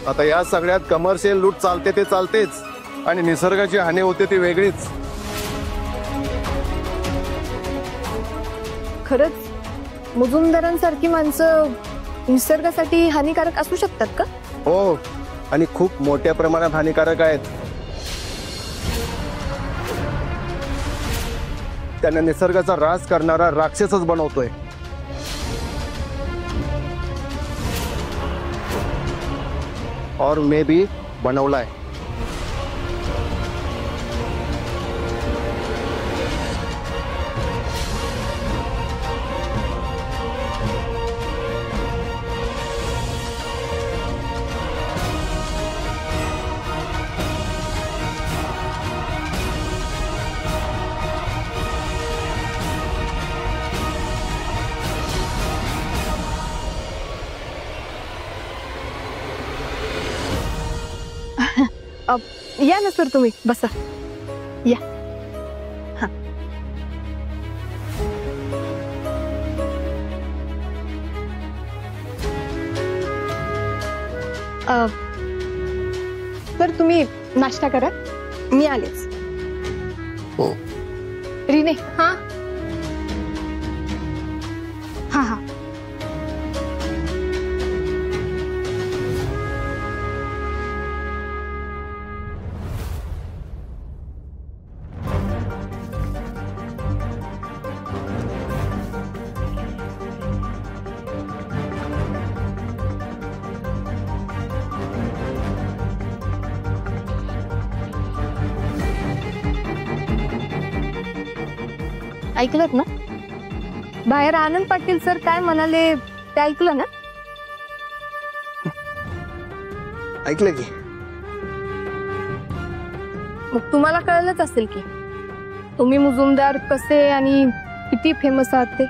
आता या सगळ्यात कमर्शियल लूट चालते ते चालतेच आणि निसर्गाची हानी होते ती वेगळीच. खरंच मुजुमदारांसारखी माणसं निसर्गासाठी हानिकारक असू शकतात का? हो, आणि खूप मोठ्या प्रमाणात हानिकारक आहेत. त्यांना निसर्गाचा ऱ्हास करणारा राक्षसच बनवतोय. और मे बी बनवलाय. या ना सर, तुम्ही बसा. या. हा. सर तुम्ही नाश्ता करा, मी आलेच. हो. रिने. हा हा हा. ऐकलत ना? बाहेर आनंद पाटील सर काय म्हणाले ते ऐकलं ना? ऐकलं की. मग तुम्हाला कळलंच असेल की तुम्ही मुजुमदार कसे आणि किती फेमस आहात ते.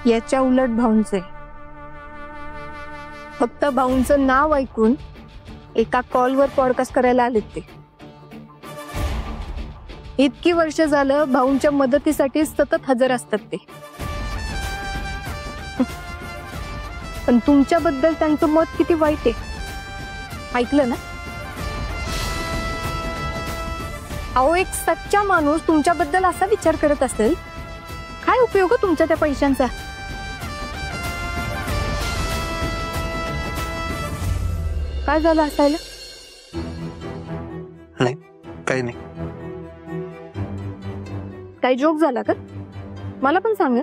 याच्या उलट भाऊंचे फक्त भाऊंचं नाव ऐकून एका कॉलवर पॉडकास्ट करायला आलेत ते. इतकी वर्ष झालं भाऊंच्या मदतीसाठी सतत हजर असतात ते. पण तुमच्याबद्दल त्यांचं मत किती वाईट आहे ऐकलं ना? अहो, एक सच्चा माणूस तुमच्याबद्दल असा विचार करत असेल, काय उपयोग तुमच्या त्या पैशांचा? काय झालं असायला? नाही, काही नाही. काही जोक झाला का? मला पण सांगा.